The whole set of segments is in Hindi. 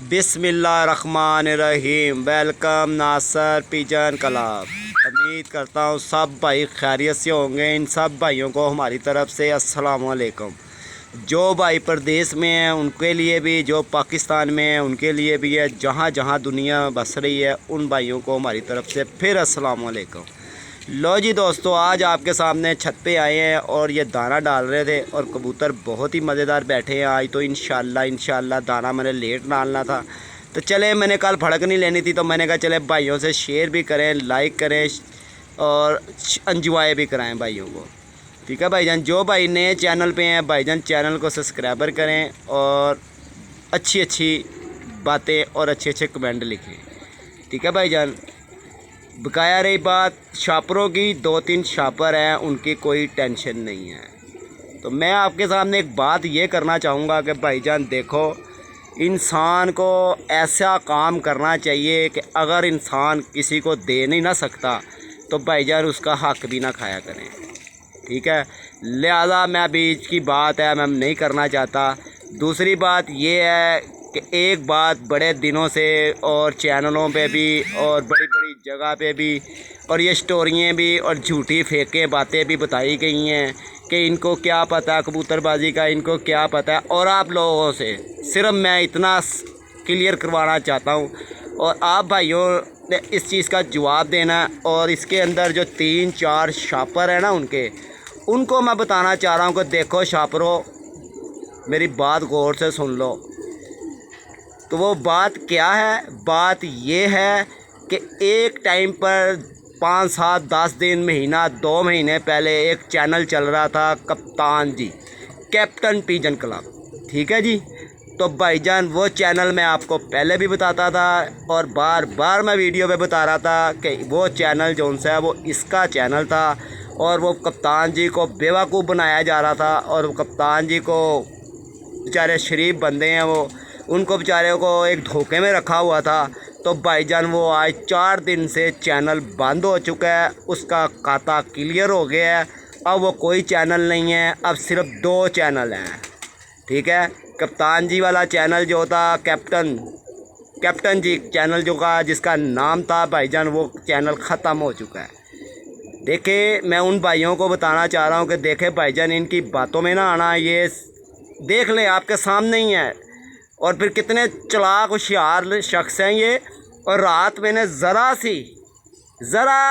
बिस्मिल्लाहिर्रहमानिर्रहीम। वेलकम नासर पिजन क्लब। उम्मीद करता हूँ सब भाई खैरियत से होंगे। इन सब भाइयों को हमारी तरफ से अस्सलाम वालेकुम। जो भाई प्रदेश में हैं उनके लिए भी, जो पाकिस्तान में हैं उनके लिए भी है, जहाँ जहाँ दुनिया बस रही है उन भाइयों को हमारी तरफ से फिर अस्सलाम वालेकुम। लो जी दोस्तों, आज आपके सामने छत पे आए हैं और ये दाना डाल रहे थे और कबूतर बहुत ही मज़ेदार बैठे हैं। आज तो इंशाल्लाह दाना मैंने लेट डालना था, तो चले मैंने कल फड़क नहीं लेनी थी, तो मैंने कहा चले भाइयों से शेयर भी करें, लाइक करें और एंजॉय भी कराएं भाइयों को। ठीक है भाईजान, जो भाई नए चैनल पे हैं भाईजान चैनल को सब्सक्राइबर करें और अच्छी अच्छी बातें और अच्छे अच्छे कमेंट लिखें। ठीक है भाईजान। बकाया रही बात शापरों की, 2-3 शापर हैं, उनकी कोई टेंशन नहीं है। तो मैं आपके सामने एक बात ये करना चाहूँगा कि भाईजान देखो, इंसान को ऐसा काम करना चाहिए कि अगर इंसान किसी को दे नहीं ना सकता तो भाईजान उसका हक भी ना खाया करें। ठीक है, लिहाजा मैं बीच की बात है मैं नहीं करना चाहता। दूसरी बात ये है कि एक बात बड़े दिनों से और चैनलों पे भी और बड़ी बड़ी जगह पे भी और ये स्टोरियाँ भी और झूठी फेंके बातें भी बताई गई हैं कि इनको क्या पता कबूतरबाजी का, इनको क्या पता है। और आप लोगों से सिर्फ मैं इतना क्लियर करवाना चाहता हूँ और आप भाइयों ने इस चीज़ का जवाब देना। और इसके अंदर जो 3-4 शापर हैं ना उनको मैं बताना चाह रहा हूँ कि देखो शापरों, मेरी बात गौर से सुन लो। तो वो बात क्या है? बात ये है कि एक टाइम पर 5-7-10 दिन, महीना 2 महीने पहले एक चैनल चल रहा था कप्तान जी, कैप्टन पिजन क्लब। ठीक है जी। तो भाईजान वो चैनल मैं आपको पहले भी बताता था और बार बार मैं वीडियो पे बता रहा था कि वो चैनल जो सा है वो इसका चैनल था और वो कप्तान जी को बेवकूफ़ बनाया जा रहा था। और कप्तान जी को बेचारे शरीफ बंदे हैं, वो उनको बेचारे को एक धोखे में रखा हुआ था। तो भाईजान वो आज 4 दिन से चैनल बंद हो चुका है, उसका खाता क्लियर हो गया है। अब वो कोई चैनल नहीं है, अब सिर्फ 2 चैनल हैं। ठीक है, कप्तान जी वाला चैनल जो था कैप्टन जी चैनल जो का जिसका नाम था भाईजान, वो चैनल ख़त्म हो चुका है। देखे, मैं उन भाइयों को बताना चाह रहा हूँ कि देखे भाईजान, इनकी बातों में ना आना, ये देख लें आपके सामने ही है। और फिर कितने चालाक होशियार शख्स हैं ये। और रात मैंने ज़रा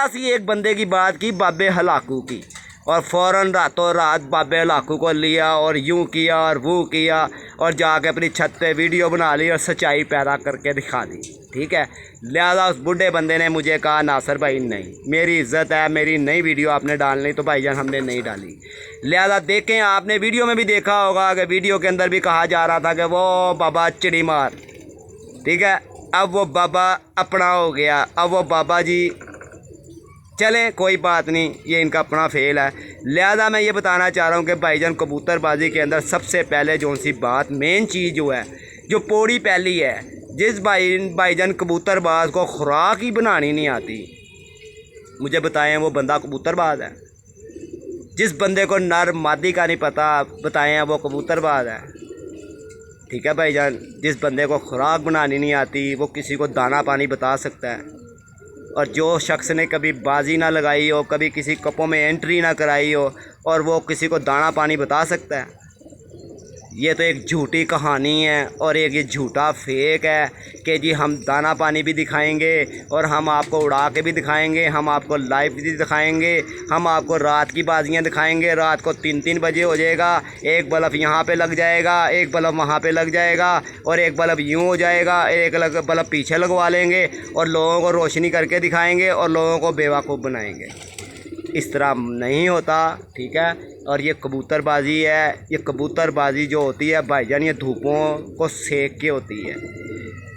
सी एक बंदे की बात की, बाबे हलाकू की, और फ़ौरन रातों रात बाबे हलाकू को लिया और यूं किया और वो किया और जाके अपनी छत पे वीडियो बना ली और सच्चाई पैदा करके दिखा दी। ठीक है, लिहाजा उस बूढ़े बंदे ने मुझे कहा नासर भाई नहीं, मेरी इज़्ज़त है, मेरी नई वीडियो आपने डालनी, तो भाईजान हमने नहीं डाली। लिहाजा देखें, आपने वीडियो में भी देखा होगा कि वीडियो के अंदर भी कहा जा रहा था कि वो बाबा चिड़ी मार। ठीक है, अब वो बाबा अपना हो गया, अब वो बाबा जी चलें, कोई बात नहीं, ये इनका अपना फेल है। लिहाजा मैं ये बताना चाह रहा हूँ कि भाईजान कबूतरबाजी के अंदर सबसे पहले जो सी बात मेन चीज़ जो है, जो पौड़ी पहली है, जिस भाईजान कबूतरबाज को खुराक ही बनानी नहीं आती, मुझे बताएं वो बंदा कबूतरबाज है? जिस बंदे को नर मादी का नहीं पता, बताएं वो कबूतरबाज है? ठीक है भाईजान, जिस बंदे को खुराक बनानी नहीं आती वो किसी को दाना पानी बता सकता है। और जो शख्स ने कभी बाजी ना लगाई हो, कभी किसी कपों में एंट्री ना कराई हो, और वो किसी को दाना पानी बता सकता है? ये तो एक झूठी कहानी है और एक ये झूठा फेक है कि जी हम दाना पानी भी दिखाएंगे और हम आपको उड़ा के भी दिखाएंगे, हम आपको लाइव भी दिखाएंगे, हम आपको रात की बाजियां दिखाएंगे। रात को 3-3 बजे हो जाएगा, एक बल्ब यहाँ पे लग जाएगा, एक बल्ब वहाँ पे लग जाएगा और एक बल्ब यूँ हो जाएगा, एक बल्ब पीछे लगवा लेंगे और लोगों को रोशनी करके दिखाएंगे और लोगों को बेवकूफ़ बनाएंगे। इस तरह नहीं होता। ठीक है, और ये कबूतरबाजी है, ये कबूतरबाजी जो होती है भाईजान, ये धूपों को सेक के होती है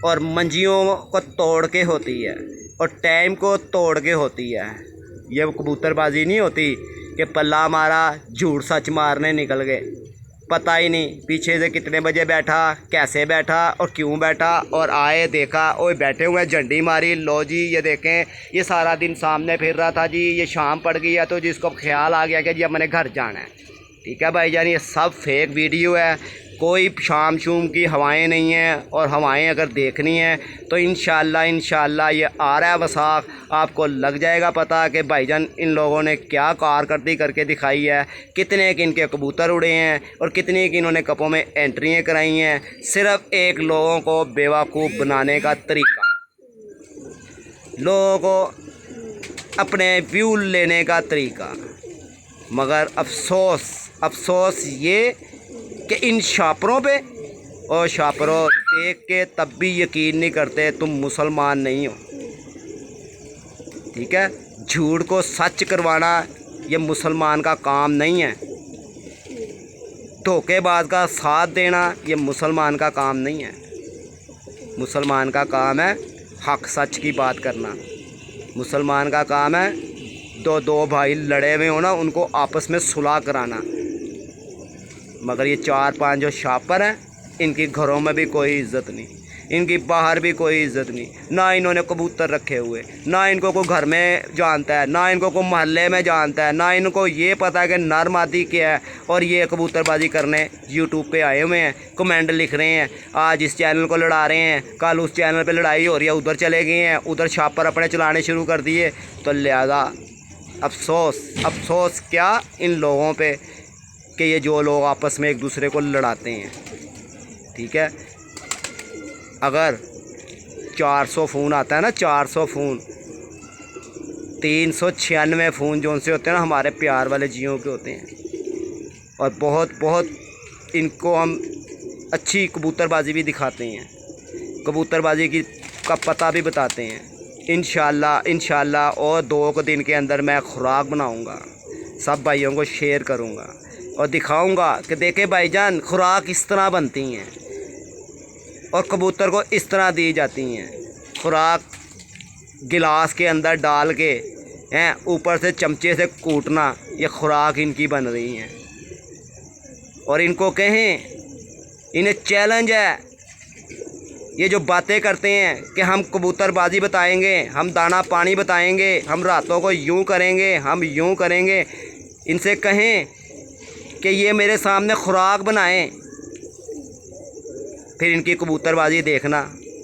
और मंजियों को तोड़ के होती है और टाइम को तोड़ के होती है। ये कबूतरबाजी नहीं होती कि पल्ला मारा, झूठ सच मारने निकल गए, पता ही नहीं पीछे से कितने बजे बैठा, कैसे बैठा और क्यों बैठा, और आए देखा ओए बैठे हुए झंडी मारी, लो जी ये देखें ये सारा दिन सामने फिर रहा था जी, ये शाम पड़ गई है तो जिसको ख्याल आ गया कि जी अब मैंने घर जाना है। ठीक है भाईजान, ये सब फेक वीडियो है। कोई शाम शूम की हवाएं नहीं हैं, और हवाएं अगर देखनी है तो इंशाल्लाह ये आ रहा है वसाख, आपको लग जाएगा पता कि भाईजान इन लोगों ने क्या कारकर्दगी करके दिखाई है, कितने के इनके कबूतर उड़े हैं और कितनी की इन्होंने कपों में एंट्रियाँ कराई हैं। सिर्फ एक लोगों को बेवकूफ़ बनाने का तरीका, लोगों को अपने व्यू लेने का तरीका। मगर अफसोस ये कि इन शापरों पे, और शापरों देख के तब भी यकीन नहीं करते तुम मुसलमान नहीं हो। ठीक है, झूठ को सच करवाना ये मुसलमान का काम नहीं है, धोखेबाज का साथ देना ये मुसलमान का काम नहीं है। मुसलमान का काम है हक सच की बात करना। मुसलमान का काम है दो भाई लड़े हुए हो ना, उनको आपस में सुलह कराना। मगर ये 4-5 जो शापर हैं, इनकी घरों में भी कोई इज़्ज़त नहीं, इनकी बाहर भी कोई इज़्ज़त नहीं। ना इन्होंने कबूतर रखे हुए, ना इनको कोई घर में जानता है, ना इनको कोई मोहल्ले में जानता है, ना इनको ये पता है कि नर मादी क्या है। और ये कबूतरबाजी करने यूट्यूब पे आए हुए हैं, कमेंट लिख रहे हैं, आज इस चैनल को लड़ा रहे हैं, कल उस चैनल पे लड़ाई हो रही है, उधर चले गए हैं, उधर शापर अपने चलाने शुरू कर दिए। तो लिहाजा अफसोस क्या इन लोगों पे कि ये जो लोग आपस में एक दूसरे को लड़ाते हैं। ठीक है, अगर 400 फ़ोन आता है ना, 400 फ़ोन, 396 फ़ोन जो उनसे होते हैं ना हमारे प्यार वाले जियों के होते हैं। और बहुत इनको हम अच्छी कबूतरबाजी भी दिखाते हैं, कबूतरबाजी का पता भी बताते हैं। इंशाल्लाह और 2 दिन के अंदर मैं खुराक बनाऊंगा, सब भाइयों को शेयर करूंगा और दिखाऊंगा कि देखे भाईजान खुराक इस तरह बनती हैं और कबूतर को इस तरह दी जाती हैं। खुराक गिलास के अंदर डाल के हैं, ऊपर से चमचे से कूटना, ये खुराक इनकी बन रही हैं। और इनको कहें, इन्हें चैलेंज है, ये जो बातें करते हैं कि हम कबूतरबाजी बताएंगे, हम दाना पानी बताएंगे, हम रातों को यूं करेंगे, हम यूं करेंगे, इनसे कहें कि ये मेरे सामने खुराक बनाएं। फिर इनकी कबूतरबाजी देखना,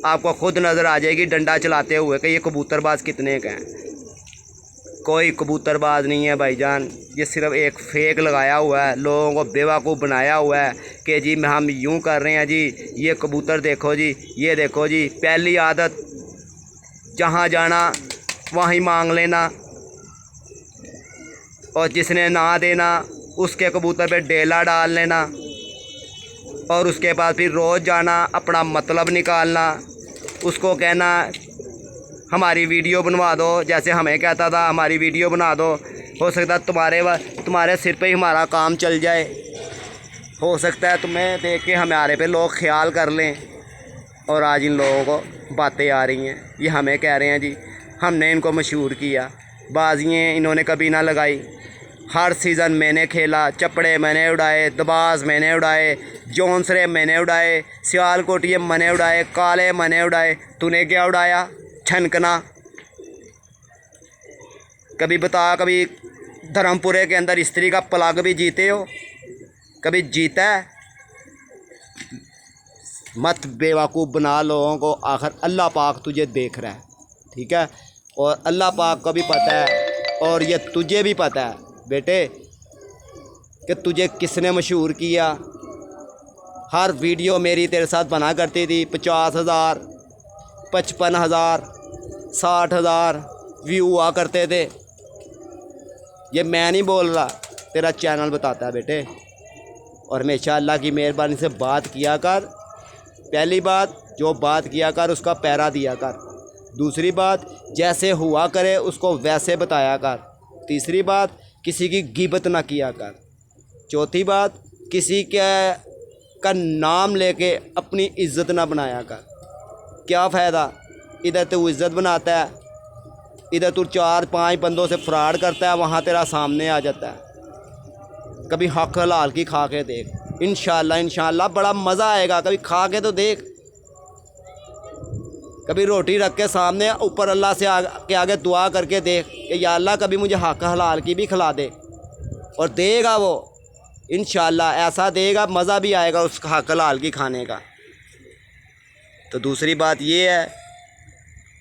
आपको खुद नज़र आ जाएगी डंडा चलाते हुए कि ये कबूतरबाज कितने के हैं। कोई कबूतरबाज नहीं है भाईजान, ये सिर्फ एक फेक लगाया हुआ है, लोगों को बेवकूफ़ बनाया हुआ है कि जी हम यूं कर रहे हैं जी, ये कबूतर देखो जी, ये देखो जी। पहली आदत, जहाँ जाना वहीं मांग लेना, और जिसने ना देना उसके कबूतर पे डेला डाल लेना, और उसके बाद फिर रोज़ जाना अपना मतलब निकालना, उसको कहना हमारी वीडियो बनवा दो, जैसे हमें कहता था हमारी वीडियो बना दो, हो सकता है तुम्हारे सिर पे ही हमारा काम चल जाए, हो सकता है तुम्हें देख के हमारे पे लोग ख्याल कर लें। और आज इन लोगों को बातें आ रही हैं, ये हमें कह रहे हैं जी हमने इनको मशहूर किया। बाजियाँ इन्होंने कभी ना लगाई, हर सीज़न मैंने खेला, चपड़े मैंने उड़ाए, दबाज मैंने उड़ाए, जौनसरे मैंने उड़ाए, सियालकोटिए मैंने उड़ाए, काले मैंने उड़ाए। तूने क्या उड़ाया? छनकना। कभी बता, कभी धर्मपुरे के अंदर स्त्री का पलग भी जीते हो? कभी जीता है? मत बेवकूफ़ बना लोगों को, आखिर अल्लाह पाक तुझे देख रहा है। ठीक है, और अल्लाह पाक को भी पता है और ये तुझे भी पता है बेटे कि तुझे किसने मशहूर किया। हर वीडियो मेरी तेरे साथ बना करती थी, 50,000, 55,000, 60,000 व्यू हुआ करते थे। ये मैं नहीं बोल रहा, तेरा चैनल बताता है बेटे। और हमेशा अल्लाह की मेहरबानी से बात किया कर। पहली बात, जो बात किया कर उसका पैरा दिया कर। दूसरी बात, जैसे हुआ करे उसको वैसे बताया कर। तीसरी बात, किसी की गिबत ना किया कर। चौथी बात, किसी का नाम लेके अपनी इज्जत ना बनाया कर। क्या फ़ायदा? इधर तो इज्जत बनाता है, इधर तू 4-5 बंदों से फ्रॉड करता है, वहाँ तेरा सामने आ जाता है। कभी हक हलाल की खा के देख, इंशाल्लाह बड़ा मज़ा आएगा। कभी खा के तो देख, कभी रोटी रख के सामने ऊपर अल्लाह से के आगे दुआ करके देख कि या अल्लाह कभी मुझे हक हलाल की भी खिला दे, और देगा वो इंशाल्लाह ऐसा देगा, मज़ा भी आएगा उस हक हलाल की खाने का। तो दूसरी बात ये है,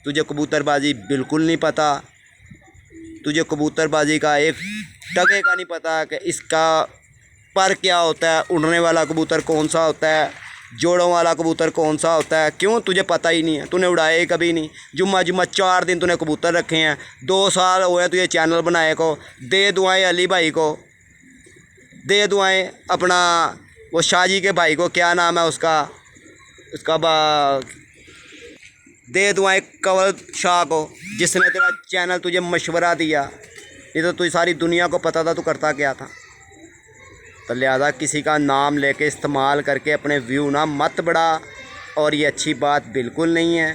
तुझे कबूतरबाजी बिल्कुल नहीं पता, तुझे कबूतरबाजी का एक टके का नहीं पता कि इसका पर क्या होता है, उड़ने वाला कबूतर कौन सा होता है, जोड़ों वाला कबूतर कौन सा होता है। क्यों? तुझे पता ही नहीं है, तूने उड़ाया ही कभी नहीं। जुम्मा 4 दिन तूने कबूतर रखे हैं, 2 साल हुए तुझे चैनल बनाए को। दे दुआएं अली भाई को, दे दुआएं अपना वो शाहजी के भाई को, क्या नाम है उसका दे दुआएं कंवल शाह को, जिसने तेरा चैनल तुझे मशवरा दिया। ये तो तुझे सारी दुनिया को पता था तू करता क्या था। तो लिहाजा किसी का नाम लेके इस्तेमाल करके अपने व्यू ना मत बढ़ा, और ये अच्छी बात बिल्कुल नहीं है।